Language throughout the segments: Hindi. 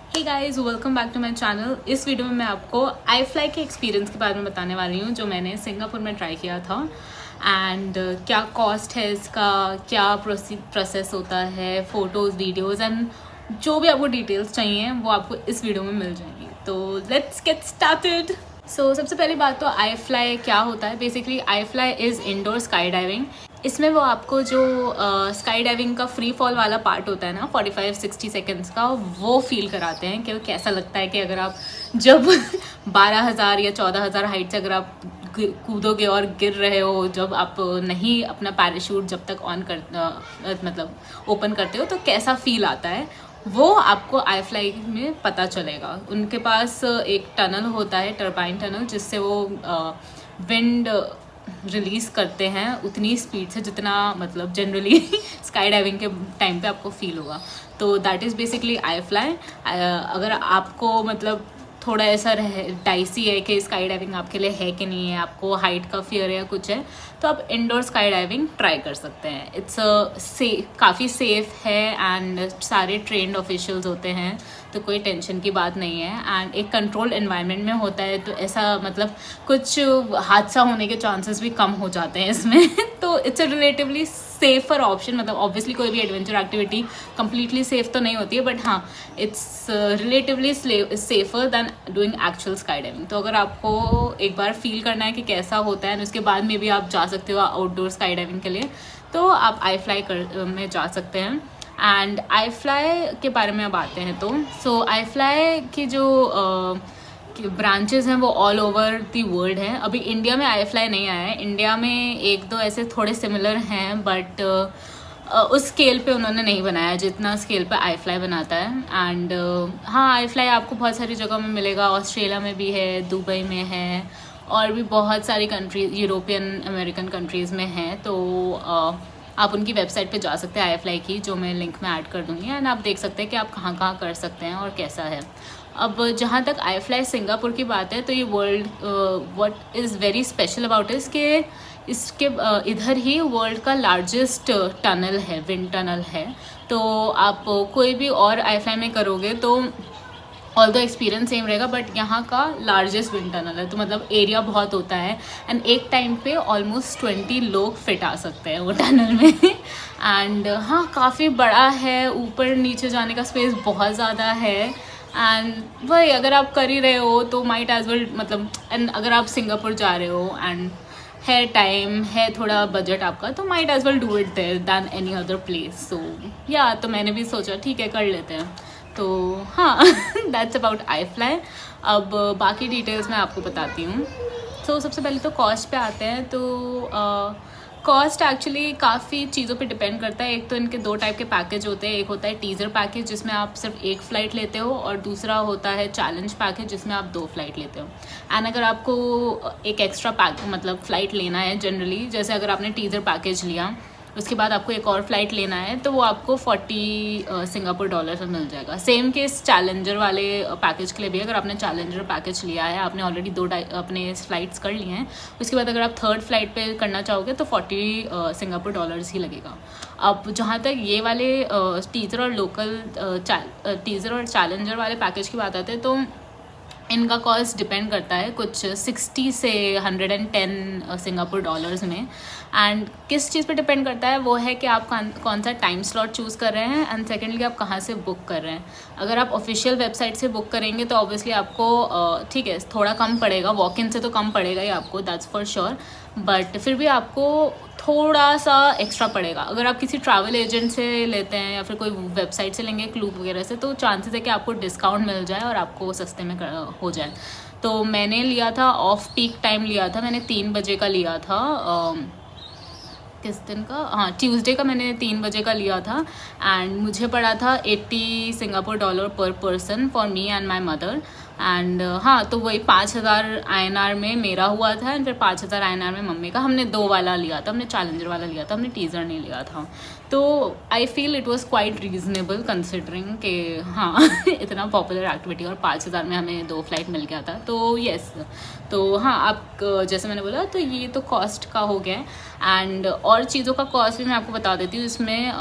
Hey guys, welcome back to my channel. इस वीडियो में मैं आपको आई फ्लाई के एक्सपीरियंस के बारे में बताने वाली हूँ जो मैंने सिंगापुर में ट्राई किया था। एंड क्या कॉस्ट है इसका, क्या प्रोसेस होता है, फ़ोटोज़, वीडियोज़ एंड जो भी आपको डिटेल्स चाहिए वो आपको इस वीडियो में मिल जाएंगी। तो लेट्स गेट स्टार्टेड। सबसे पहली बात तो आई फ्लाई क्या होता है। Basically I fly is indoor sky diving. इसमें वो आपको जो स्काई डाइविंग का फ्री फॉल वाला पार्ट होता है ना 45-60 सेकेंड्स का, वो फील कराते हैं कि कैसा लगता है कि अगर आप जब 12,000 या 14,000 हाइट से अगर आप कूदोगे और गिर रहे हो, जब आप नहीं अपना पैराशूट जब तक मतलब ओपन करते हो तो कैसा फील आता है, वो आपको आई फ्लाई में पता चलेगा। उनके पास एक टनल होता है, टर्बाइन टनल, जिससे वो विंड रिलीज़ करते हैं उतनी स्पीड से जितना मतलब जनरली स्काई डाइविंग के टाइम पे आपको फील होगा। तो that is basically I fly. अगर आपको मतलब थोड़ा ऐसा डाइसी है कि स्काई डाइविंग आपके लिए है कि नहीं है, आपको हाइट का फियर है या कुछ है, तो आप इंडोर स्काई डाइविंग ट्राई कर सकते हैं। इट्स काफ़ी सेफ़ है एंड सारे ट्रेंड ऑफिशियल्स होते हैं, तो कोई टेंशन की बात नहीं है। एंड एक कंट्रोल एनवायरनमेंट में होता है, तो ऐसा मतलब कुछ हादसा होने के चांसेस भी कम हो जाते हैं इसमें तो it's a relatively safer option. मतलब ऑब्वियसली कोई भी एडवेंचर एक्टिविटी कंप्लीटली सेफ़ तो नहीं होती है, बट हाँ, it's relatively safer than doing actual skydiving. तो अगर आपको एक बार फील करना है कि कैसा होता है, उसके बाद में भी आप जा सकते हो आउटडोर स्काई डाइविंग के लिए, तो आप आई फ्लाई में जा सकते हैं। एंड आई फ्लाई के बारे में अब आते हैं तो आई फ्लाई की जो ब्रांचेस हैं वो ऑल ओवर दी वर्ल्ड हैं। अभी इंडिया में आई फ्लाई नहीं आया है। इंडिया में एक दो ऐसे थोड़े सिमिलर हैं, बट उस स्केल पे उन्होंने नहीं बनाया जितना स्केल पे आई फ्लाई बनाता है। एंड हाँ, आई फ्लाई आपको बहुत सारी जगह में मिलेगा। ऑस्ट्रेलिया में भी है, दुबई में है, और भी बहुत सारी कंट्रीज, यूरोपियन अमेरिकन कंट्रीज़ में हैं। तो आप उनकी वेबसाइट पे जा सकते हैं आई फ्लाई की, जो मैं लिंक में ऐड कर दूँगी, एंड आप देख सकते हैं कि आप कहाँ कहाँ कर सकते हैं और कैसा है। अब जहाँ तक आई फ्लाई सिंगापुर की बात है, तो ये world what is very special about is के इसके इधर ही वर्ल्ड का लार्जेस्ट टनल है, विंड टनल है। तो आप कोई भी और आई फ्लाई में करोगे तो ऑल द एक्सपीरियंस सेम रहेगा, बट यहाँ का लार्जेस्ट विंड टनल है, तो मतलब एरिया बहुत होता है। एंड एक टाइम पे ऑलमोस्ट 20 लोग फिट आ सकते हैं वो टनल में एंड हाँ, काफ़ी बड़ा है, ऊपर नीचे जाने का स्पेस बहुत ज़्यादा है। एंड वही, अगर आप कर ही रहे हो तो माइट एज वेल, मतलब एंड अगर आप सिंगापुर जा रहे हो एंड है टाइम है, थोड़ा बजट आपका, तो might as well do it there than any other place. So yeah, तो मैंने भी सोचा ठीक है, कर लेते हैं। तो हाँ दैट्स अबाउट आई फ्लाई। अब बाकी डिटेल्स मैं आपको बताती हूँ। तो सबसे पहले तो कॉस्ट पे आते हैं। तो कॉस्ट एक्चुअली काफ़ी चीज़ों पे डिपेंड करता है। एक तो इनके दो टाइप के पैकेज होते हैं। एक होता है टीज़र पैकेज, जिसमें आप सिर्फ एक फ़्लाइट लेते हो, और दूसरा होता है चैलेंज पैकेज, जिसमें आप 2 फ्लाइट लेते हो। एंड अगर आपको एक एक्स्ट्रा मतलब फ़्लाइट लेना है, जनरली जैसे अगर आपने टीज़र पैकेज लिया, उसके बाद आपको एक और फ्लाइट लेना है, तो वो आपको 40 सिंगापुर डॉलर में मिल जाएगा। सेम केस चैलेंजर वाले पैकेज के लिए भी। अगर आपने चैलेंजर पैकेज लिया है, आपने ऑलरेडी अपने फ्लाइट्स कर लिए हैं, उसके बाद अगर आप थर्ड फ्लाइट पे करना चाहोगे तो 40 सिंगापुर डॉलर्स ही लगेगा। अब जहाँ तक ये वाले टीज़र और टीज़र और चैलेंजर वाले पैकेज की बात आते हैं, तो इनका कॉस्ट डिपेंड करता है कुछ 60 से 110 सिंगापुर डॉलर्स में। एंड किस चीज़ पे डिपेंड करता है, वो है कि आप कौन सा टाइम स्लॉट चूज़ कर रहे हैं, एंड सेकेंडली आप कहाँ से बुक कर रहे हैं। अगर आप ऑफिशियल वेबसाइट से बुक करेंगे तो ऑब्वियसली आपको ठीक है, थोड़ा कम पड़ेगा, वॉक इन से तो कम पड़ेगा ही आपको, दैट्स फॉर श्योर, बट फिर भी आपको थोड़ा सा एक्स्ट्रा पड़ेगा। अगर आप किसी ट्रैवल एजेंट से लेते हैं या फिर कोई वेबसाइट से लेंगे, क्लूब वगैरह से, तो चांसेस है कि आपको डिस्काउंट मिल जाए और आपको सस्ते में हो जाए। तो मैंने लिया था ऑफ पीक टाइम लिया था, मैंने 3 बजे का लिया था। किस दिन का, हाँ, ट्यूसडे का मैंने 3 बजे का लिया था, एंड मुझे पड़ा था 80 सिंगापुर डॉलर पर person for me and my mother. And हाँ, तो वही 5,000 INR में मेरा हुआ था, एंड फिर 5,000 INR में मम्मी का। हमने 2 वाला लिया था, हमने चैलेंजर वाला लिया था, हमने टीज़र नहीं लिया था। तो I feel it was quite reasonable considering कि हाँ इतना पॉपुलर एक्टिविटी, और 5,000 में हमें 2 फ्लाइट मिल गया था। तो येस, तो हाँ, आप जैसे मैंने बोला, तो ये तो कॉस्ट का हो गया। एंड और चीज़ों का कॉस्ट भी मैं आपको बता देती हूँ इसमें।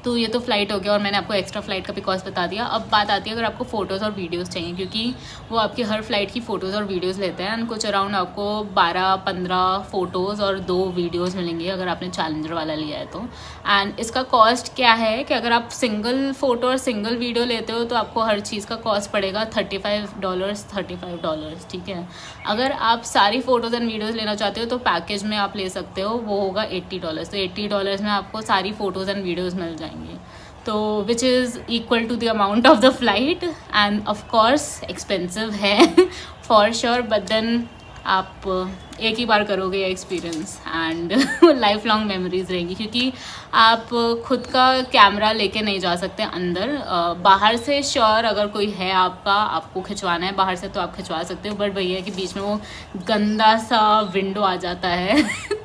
तो ये तो फ़्लाइट हो गया और मैंने आपको एक्स्ट्रा फ़्लाइट का भी कॉस्ट बता दिया। अब बात आती है अगर आपको फ़ोटोज़ और वीडियोज़ चाहिए, क्योंकि वो आपकी हर फ़्लाइट की फ़ोटोज़ और वीडियोज़ लेते हैं एंड कुछ अराउंड आपको 12-15 फ़ोटोज़ और 2 वीडियोज़ मिलेंगी अगर आपने चैलेंजर वाला लिया है तो। एंड इसका कॉस्ट क्या है कि अगर आप सिंगल फ़ोटो और सिंगल वीडियो लेते हो तो आपको हर चीज़ का कॉस्ट पड़ेगा $35, ठीक है। अगर आप सारी फ़ोटोज़ एंड वीडियोज़ लेना चाहते हो तो पैकेज में आप ले सकते हो, वो होगा $80। तो $80 में आपको सारी फ़ोटोज़ एंड वीडियोज़ मिल जाएंगी, तो which is equal to the amount of the flight and of course expensive है फॉर श्योर, बट देन आप एक ही बार करोगे ये experience and lifelong memories रहेंगी, क्योंकि आप खुद का कैमरा लेके नहीं जा सकते अंदर। बाहर से श्योर अगर कोई है आपको खिंचवाना है बाहर से तो आप खिंचवा सकते हो, बट वही है कि बीच में वो गंदा सा विंडो आ जाता है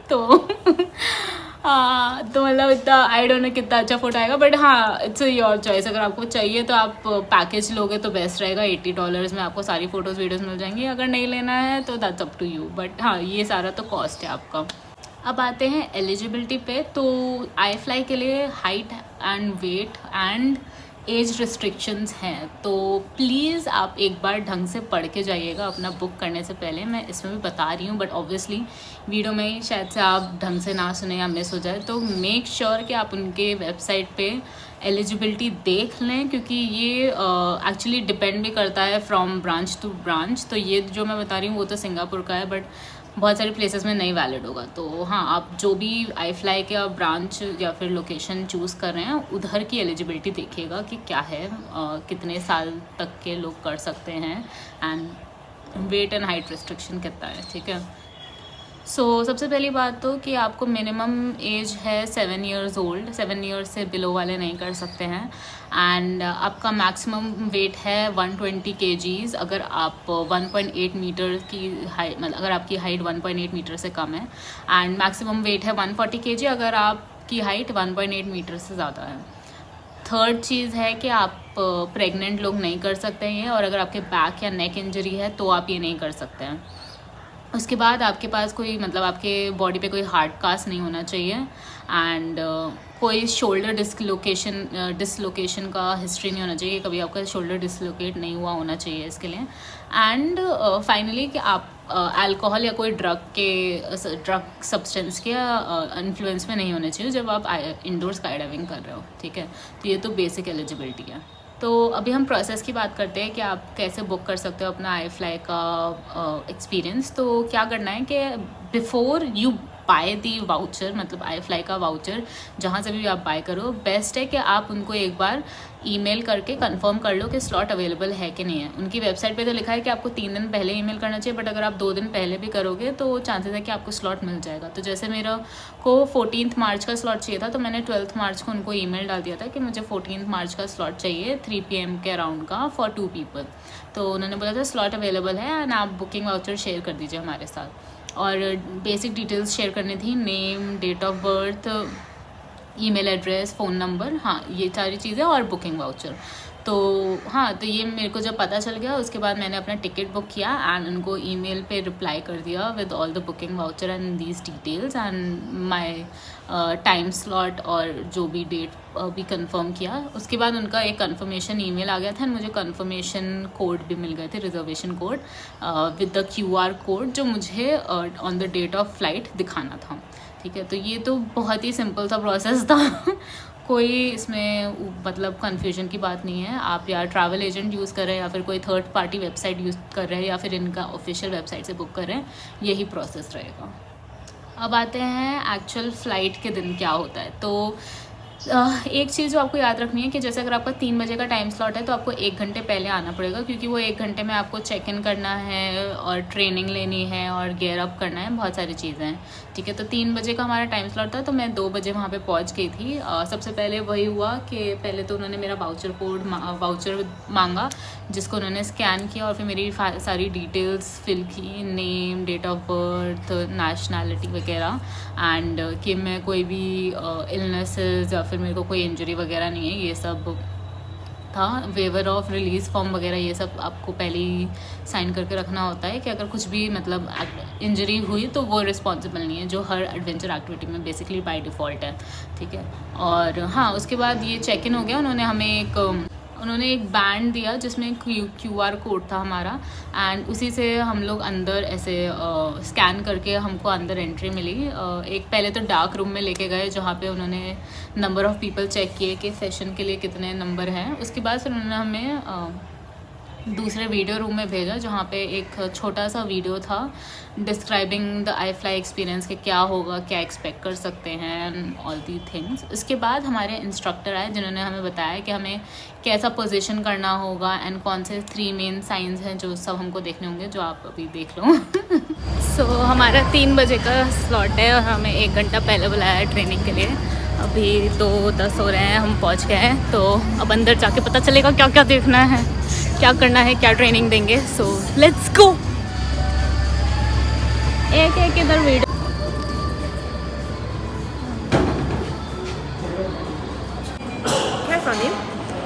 तो तो मतलब इतना आई डोंट नो कितना अच्छा फोटो आएगा, बट हाँ इट्स योर चॉइस। अगर आपको चाहिए तो आप पैकेज लोगे तो बेस्ट रहेगा। $80 में आपको सारी फ़ोटोज़ वीडियोज़ मिल जाएंगी। अगर नहीं लेना है तो that's up to you, but हाँ ये सारा तो कॉस्ट है आपका। अब आते हैं एलिजिबिलिटी पे। तो आई फ्लाई के लिए height and weight and age restrictions हैं, तो प्लीज़ आप एक बार ढंग से पढ़ के जाइएगा अपना बुक करने से पहले। मैं इसमें भी बता रही हूँ बट ऑब्वियसली वीडियो में शायद से आप ढंग से ना सुने या मिस हो जाए, तो मेक श्योर कि आप उनके वेबसाइट पे एलिजिबिलिटी देख लें, क्योंकि ये एक्चुअली डिपेंड भी करता है फ्रॉम ब्रांच टू ब्रांच। तो ये जो मैं बता रही हूँ वो तो सिंगापुर का है, बट बहुत सारे प्लेसेस में नहीं वैलिड होगा। तो हाँ, आप जो भी आई फ्लाई का ब्रांच या फिर लोकेशन चूज़ कर रहे हैं उधर की एलिजिबिलिटी देखिएगा कि क्या है, कितने साल तक के लोग कर सकते हैं and weight and height restriction कितना है, ठीक है। सबसे पहली बात तो कि आपको मिनिमम एज है 7 years ओल्ड, 7 years से बिलो वाले नहीं कर सकते हैं। एंड आपका मैक्सिमम वेट है 120 kgs अगर आप 1.8 मीटर की हाइट, मतलब अगर आपकी हाइट 1.8 मीटर से कम है। एंड मैक्सिमम वेट है 140 kg अगर आपकी हाइट 1.8 मीटर से ज़्यादा है। थर्ड चीज़ है कि आप प्रेग्नेंट लोग नहीं कर सकते हैं, और अगर आपके बैक या नेक इंजरी है तो आप ये नहीं कर सकते हैं। उसके बाद आपके पास कोई, मतलब आपके बॉडी पे कोई हार्ड कास्ट नहीं होना चाहिए एंड कोई शोल्डर डिसलोकेशन का हिस्ट्री नहीं होना चाहिए, कभी आपका शोल्डर डिसलोकेट नहीं हुआ होना चाहिए इसके लिए। एंड फाइनली कि आप अल्कोहल या कोई ड्रग सब्सटेंस के इन्फ्लुएंस में नहीं होने चाहिए जब आप इंडोर स्काई डाइविंग कर रहे हो, ठीक है। तो ये तो बेसिक एलिजिबिलिटी है। तो अभी हम प्रोसेस की बात करते हैं कि आप कैसे बुक कर सकते हो अपना आई फ्लाई का एक्सपीरियंस। तो क्या करना है कि before you by the voucher, मतलब आई फ्लाई का वाउचर जहाँ से भी आप बाय करो, बेस्ट है कि आप उनको एक बार ईमेल करके कंफर्म कर लो कि स्लॉट अवेलेबल है कि नहीं है। उनकी वेबसाइट पे तो लिखा है कि आपको 3 दिन पहले ईमेल करना चाहिए, बट अगर आप 2 दिन पहले भी करोगे तो चांसेस है कि आपको स्लॉट मिल जाएगा। तो जैसे मेरा को 14 मार्च का स्लॉट चाहिए था, तो मैंने 12 मार्च को उनको ईमेल डाल दिया था कि मुझे 14 मार्च का स्लॉट चाहिए 3 PM के अराउंड का फॉर 2 people। तो उन्होंने बोला था स्लॉट अवेलेबल है एंड आप बुकिंग वाउचर शेयर कर दीजिए हमारे साथ, और बेसिक डिटेल्स शेयर करनी थी, name, date of birth, email address, phone number, हाँ ये सारी चीज़ें, और बुकिंग वाउचर। तो हाँ, तो ये मेरे को जब पता चल गया उसके बाद मैंने अपना टिकट बुक किया एंड उनको ईमेल पे रिप्लाई कर दिया with all the booking voucher and these details and my time slot, और जो भी डेट भी कंफर्म किया। उसके बाद उनका एक कंफर्मेशन ईमेल आ गया था एंड मुझे कंफर्मेशन कोड भी मिल गए थे, reservation code with the QR code, जो मुझे on the date of flight दिखाना था, ठीक है। तो ये तो बहुत ही सिंपल सा प्रोसेस था कोई इसमें मतलब कन्फ्यूजन की बात नहीं है। आप या ट्रैवल एजेंट यूज़ कर रहे हैं या फिर कोई थर्ड पार्टी वेबसाइट यूज़ कर रहे हैं या फिर इनका ऑफिशियल वेबसाइट से बुक कर रहे हैं, यही प्रोसेस रहेगा। अब आते हैं एक्चुअल फ़्लाइट के दिन क्या होता है। तो एक चीज़ जो आपको याद रखनी है कि जैसे अगर आपका 3 बजे का टाइम स्लॉट है तो आपको 1 घंटे पहले आना पड़ेगा, क्योंकि वो 1 घंटे में आपको चेक इन करना है और ट्रेनिंग लेनी है और गेयर अप करना है, बहुत सारी चीज़ें हैं, ठीक है। तो 3 बजे का हमारा टाइम स्लॉट था, तो मैं 2 बजे वहाँ पे पहुँच गई थी। सबसे पहले वही हुआ कि पहले तो उन्होंने मेरा वाउचर मांगा, जिसको उन्होंने स्कैन किया और फिर मेरी सारी डिटेल्स फिल की, name, date of birth, nationality वगैरह, एंड कि मैं कोई भी इलनेसेस या फिर मेरे को कोई इंजरी वगैरह नहीं है, ये सब था। वेवर ऑफ रिलीज़ फॉर्म वगैरह ये सब आपको पहले ही साइन करके रखना होता है कि अगर कुछ भी मतलब इंजरी हुई तो वो रिस्पॉन्सिबल नहीं है, जो हर एडवेंचर एक्टिविटी में बेसिकली बाय डिफ़ॉल्ट है, ठीक है। और हाँ, उसके बाद ये चेक इन हो गया। उन्होंने एक बैंड दिया जिसमें QR कोड था हमारा, एंड उसी से हम लोग अंदर ऐसे स्कैन करके हमको अंदर एंट्री मिली। एक पहले तो डार्क रूम में लेके गए जहाँ पे उन्होंने नंबर ऑफ़ पीपल चेक किए कि सेशन के लिए कितने नंबर हैं। उसके बाद फिर उन्होंने हमें दूसरे वीडियो रूम में भेजा जहाँ पे एक छोटा सा वीडियो था describing the I fly experience कि क्या होगा, क्या एक्सपेक्ट कर सकते हैं एंड ऑल दी थिंग्स। उसके बाद हमारे इंस्ट्रक्टर आए जिन्होंने हमें बताया कि हमें कैसा पोजीशन करना होगा एंड कौन से 3 मेन साइंस हैं जो सब हमको देखने होंगे, जो आप अभी देख लो। सो हमारा 3 बजे का स्लॉट है और हमें 1 घंटा पहले बुलाया है ट्रेनिंग के लिए। अभी 2:10 हो रहे हैं, हम पहुंच गए हैं। तो अब अंदर जाके पता चलेगा क्या क्या देखना है, क्या करना है, क्या ट्रेनिंग देंगे। So let's go. एक इधर video.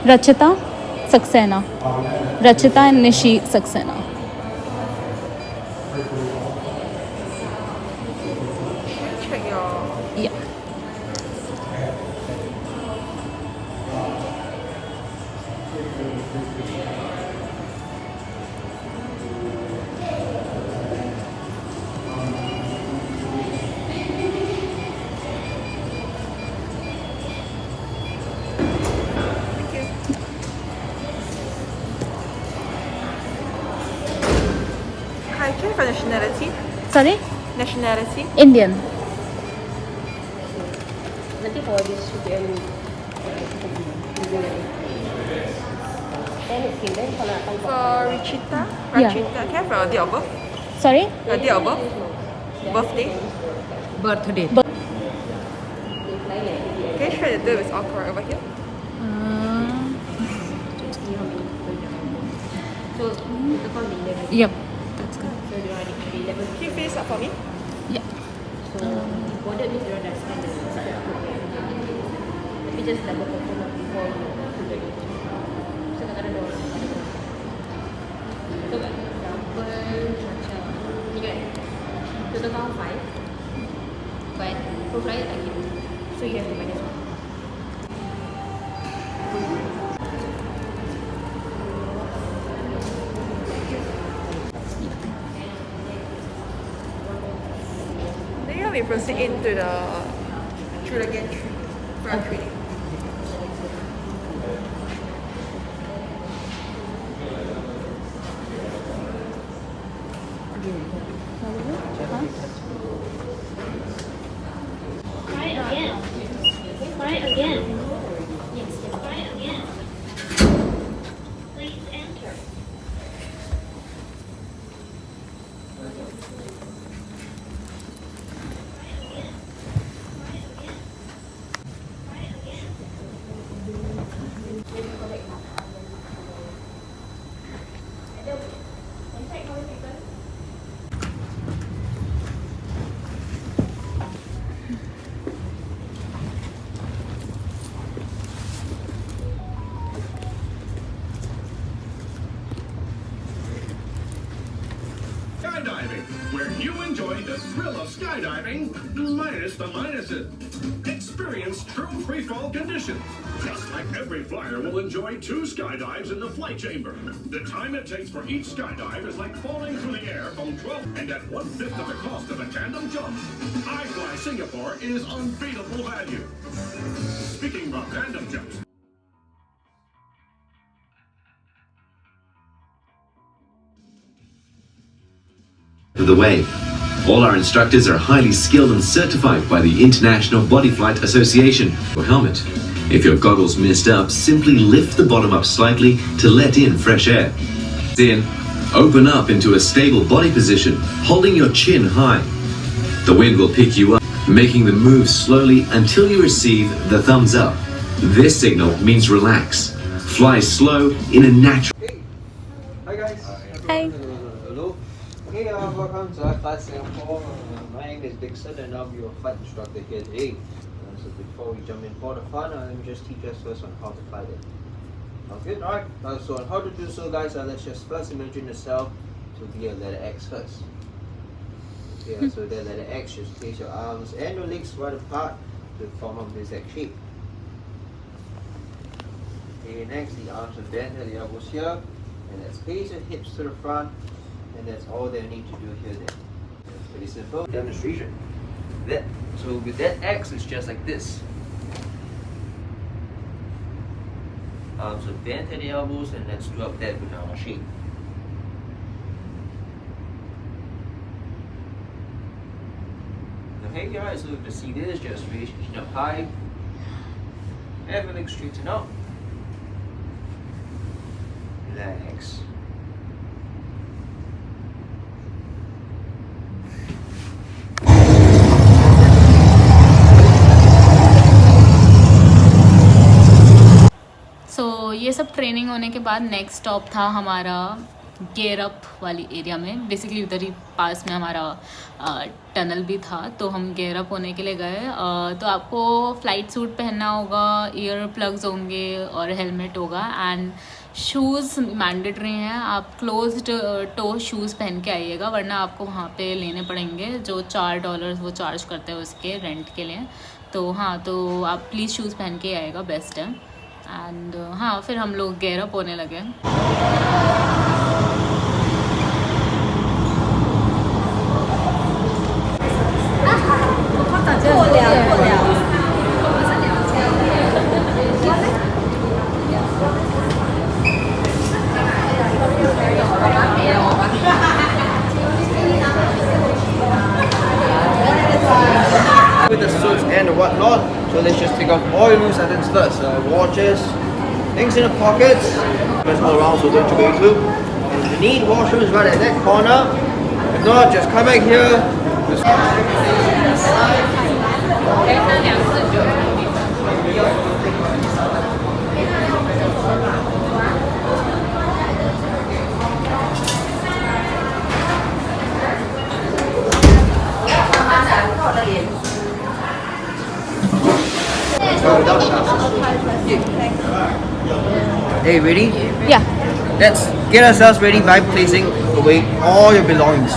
Rachita Saxena, Rachita and Nishi Saxena. Yeah. Hi, can I have a nationality? Sorry? Nationality? Indian. Nanti for this should be then then kalau nak tahu For Rachita? Yeah. Rachita, can I have a date of birth? Sorry? A date of birth? Birthday? Birthday. Can you try to do it all correct over here? so kita call 11. Yep. That's good. So dia orang ada 11. Can you finish that for me? Yeah. So recorded means dia orang dah scan the secret code. Tapi just double confirm lah before you put the date. So kadang-kadang dia orang ada berapa. So kat example macam ni kan. Total count 5. But for flyer tak kira. So you have to minus 1. Then you want me to proceed into through the gantry for our training. Try again. Try again. Yes, try again. Please enter. Skydiving, where you enjoy the thrill of skydiving minus the minuses. Experience true freefall conditions. Just like every flyer will enjoy 2 skydives in the flight chamber. The time it takes for each skydive is like falling through the air from 12 and at 1/5 of the cost of a tandem jump. iFly Singapore is unbeatable value. Speaking of tandem jumps, of the wave. All our instructors are highly skilled and certified by the International Body Flight Association. Or helmet. If your goggles messed up, simply lift the bottom up slightly to let in fresh air. Then, open up into a stable body position, holding your chin high. The wind will pick you up, making the move slowly until you receive the thumbs up. This signal means relax. Fly slow in a natural. Hi guys. Hi. Hello. Okay, welcome to iFly Singapore. My name is Dixon and I'll be your flight instructor here today. So before we jump in for the fun, let me just teach us first on how to fly the Okay, alright. So on how to do so, guys, let's just first imagine yourself to be a letter X first. Okay, so that letter X, just place your arms and your legs wide apart to form up this X shape. Okay, next the arms are bent at the elbows here, and let's place your hips to the front, and that's all they need to do here then. It's pretty simple demonstration. So with that X, it's just like this. Arms are bent at the elbows, and let's do up that banana shape. Okay, guys, so to see this, just raise your chin up high, and your legs straighten out. Relax. सो ये सब ट्रेनिंग होने के बाद नेक्स्ट स्टॉप था हमारा गेयर अप वाली एरिया में। बेसिकली उधर ही पास में हमारा टनल भी था, तो हम गेयर अप होने के लिए गए। तो आपको फ्लाइट सूट पहनना होगा, ईयर प्लग्स होंगे और हेलमेट होगा, एंड शूज़ मैंडेटरी हैं। आप क्लोज्ड टो शूज़ पहन के आइएगा, वरना आपको वहाँ पे लेने पड़ेंगे जो $4 वो चार्ज करते हैं उसके रेंट के लिए। तो हाँ, तो आप प्लीज़ शूज़ पहन के आइएगा, बेस्ट है। एंड हाँ, फिर हम लोग गेयर अप होने लगे। With the suits and whatnot, so let's just take off all your loose items first. Watches, things in the pockets, there's all around, so don't you go to. And if you need washrooms right at that corner, if not, just come back here. Hey, ready? Yeah. Let's get ourselves ready by placing away all your belongings.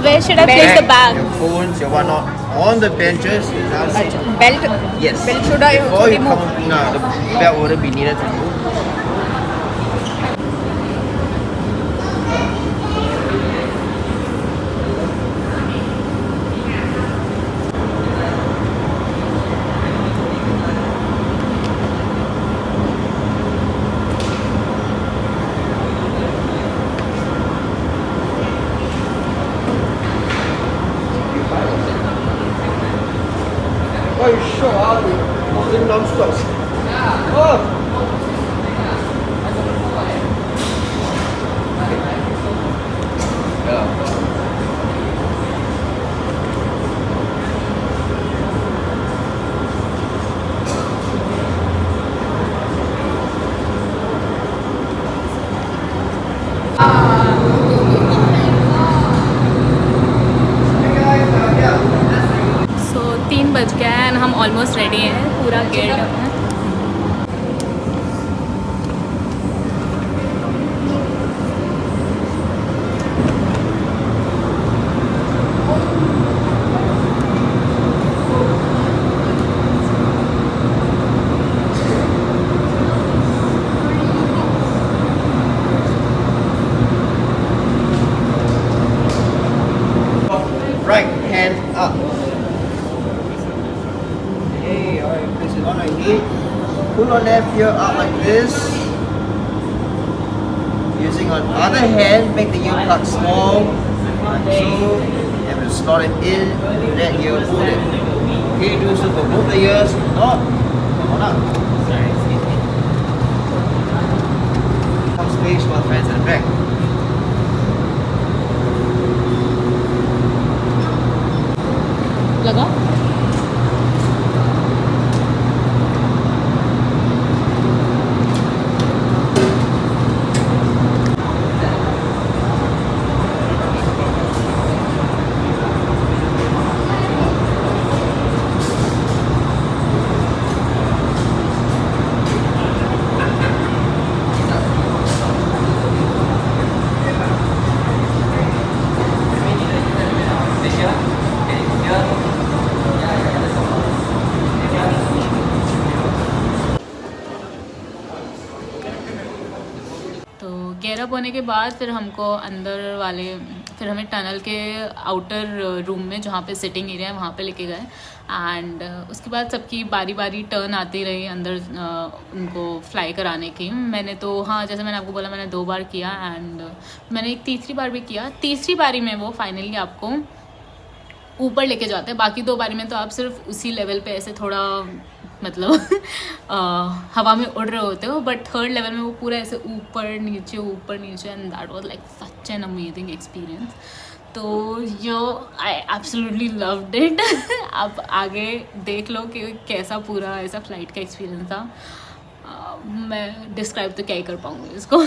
Where should I place the bag? Your phones, your whatnot, on the benches. Belt. Yes. Belt should I Before you remove? come, no, the belt wouldn't be needed to remove. Oh, you sure are. You're non-stop. Oh! सो 3 बज गया है एंड हम ऑलमोस्ट रेडी हैं, पूरा गेयर अप है। Right hand up. Okay, alright, place it on our knee. Pull our left ear out like this. Using our other hand, make the ear plug small. Control. And we'll slot it in. That ear, hold it. Okay, do so for both the ears. Not. Come on up. Some space for our friends in the back. लगा? गेयर अप होने के बाद फिर हमको फिर हमें टनल के आउटर रूम में जहाँ पे सिटिंग एरिया है वहाँ पे लेके गए। एंड उसके बाद सबकी बारी बारी टर्न आती रही अंदर उनको फ्लाई कराने की। मैंने तो हाँ, जैसे मैंने आपको बोला, मैंने 2 बार किया एंड मैंने एक तीसरी बार भी किया। तीसरी बारी में वो फाइनली आपको ऊपर लेके जाते हैं। बाकी 2 बारी में तो आप सिर्फ उसी लेवल पे ऐसे थोड़ा मतलब हवा में उड़ रहे होते हो, बट थर्ड लेवल में वो पूरा ऐसे ऊपर नीचे and that was like such an amazing experience. तो आई एब्सोल्युटली लव्ड इट। आप आगे देख लो कि कैसा पूरा ऐसा फ्लाइट का एक्सपीरियंस था। मैं डिस्क्राइब तो क्या ही कर पाऊँगी इसको।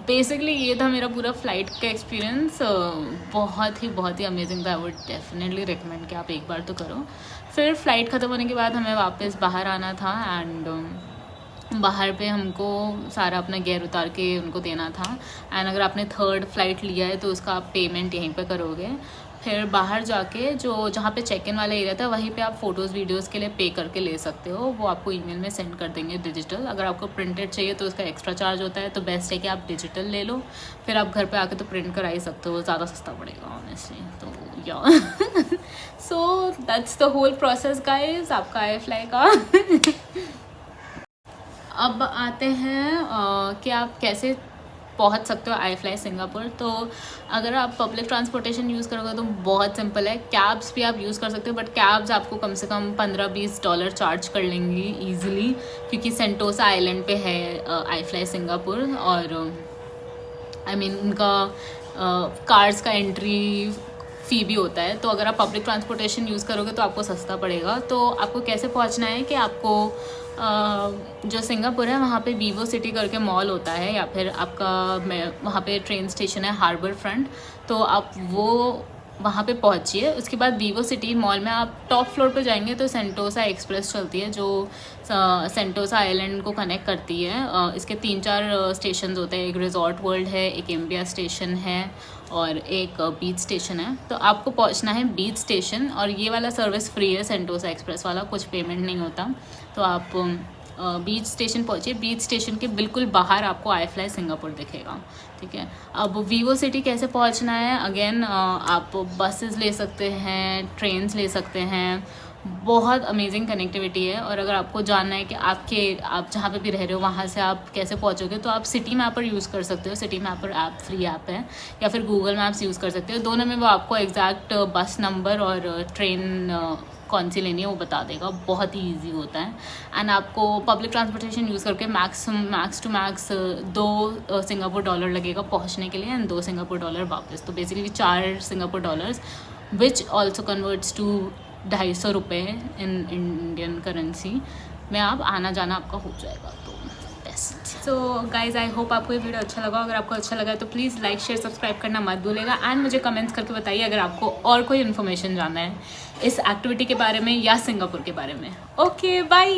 बेसिकली ये था मेरा पूरा फ़्लाइट का एक्सपीरियंस। बहुत ही अमेजिंग था। आई वुड डेफिनेटली रिकमेंड कि आप एक बार तो करो। फिर फ़्लाइट ख़त्म होने के बाद हमें वापस बाहर आना था एंड बाहर पे हमको सारा अपना गेयर उतार के उनको देना था। एंड अगर आपने थर्ड फ्लाइट लिया है तो उसका आप पेमेंट यहीं पे करोगे। फिर बाहर जाके जहाँ पे चेक इन वाला एरिया था वहीं पे आप फ़ोटोज़ वीडियोस के लिए पे करके ले सकते हो। वो आपको ईमेल में सेंड कर देंगे डिजिटल। अगर आपको प्रिंटेड चाहिए तो उसका एक्स्ट्रा चार्ज होता है, तो बेस्ट है कि आप डिजिटल ले लो। फिर आप घर पे आके तो प्रिंट करा ही सकते हो, ज़्यादा सस्ता पड़ेगा ऑनेस्टली। तो या so that's the whole process guys आपका iFly का। अब आते हैं कि आप कैसे पहुंच सकते हो आई फ्लाई सिंगापुर। तो अगर आप पब्लिक ट्रांसपोर्टेशन यूज़ करोगे तो बहुत सिंपल है, कैब्स भी आप यूज़ कर सकते हो, बट कैब्स आपको कम से कम $15-20 चार्ज कर लेंगी ईजिली, क्योंकि सेंटोसा आइलैंड पे है आई फ्लाई सिंगापुर। और उनका कार्स का एंट्री फ़ी भी होता है। तो अगर आप पब्लिक ट्रांसपोर्टेशन यूज़ करोगे तो आपको सस्ता पड़ेगा। तो आपको कैसे पहुंचना है कि आपको जो सिंगापुर है वहाँ पे वीवो सिटी करके मॉल होता है, या फिर आपका वहाँ पे ट्रेन स्टेशन है हार्बर फ्रंट, तो आप वो वहाँ पे पहुँचिए। उसके बाद वीवो सिटी मॉल में आप टॉप फ्लोर पे जाएंगे तो सेंटोसा एक्सप्रेस चलती है, जो सेंटोसा आइलैंड को कनेक्ट करती है। इसके 3-4 स्टेशन होते हैं, एक रिजॉर्ट वर्ल्ड है, एक एम्बिया स्टेशन है और एक बीच स्टेशन है। तो आपको पहुंचना है बीच स्टेशन, और ये वाला सर्विस फ्री है सेंटोसा एक्सप्रेस वाला, कुछ पेमेंट नहीं होता। तो आप बीच स्टेशन पहुंचिए। बीच स्टेशन के बिल्कुल बाहर आपको आई फ्लाई सिंगापुर दिखेगा, ठीक है। अब वीवो सिटी कैसे पहुंचना है, अगेन आप बसेस ले सकते हैं, ट्रेन्स ले सकते हैं, बहुत अमेजिंग कनेक्टिविटी है। और अगर आपको जानना है कि आप जहाँ पे भी रह रहे हो वहाँ से आप कैसे पहुँचोगे, तो आप सिटी मैपर यूज़ कर सकते हो। City mapper app free app है, या फिर गूगल मैप्स यूज़ कर सकते हो। दोनों में वो आपको एग्जैक्ट बस नंबर और ट्रेन कौन सी लेनी है वो बता देगा, बहुत ही ईजी होता है। एंड आपको पब्लिक ट्रांसपोर्टेशन यूज़ करके मैक्स टू मैक्स $2 सिंगापुर लगेगा पहुँचने के लिए, एंड $2 सिंगापुर वापस। तो basically $4 Singapore, which also converts to 250 रुपये इन इंडियन करेंसी में आप आना जाना आपका हो जाएगा। तो best. So guys, I hope आपको ये वीडियो अच्छा लगा। अगर आपको अच्छा लगा तो प्लीज़ लाइक शेयर सब्सक्राइब करना मत भूलेगा, एंड मुझे कमेंट्स करके बताइए अगर आपको और कोई इन्फॉर्मेशन जानना है इस एक्टिविटी के बारे में या सिंगापुर के बारे में। Okay, bye.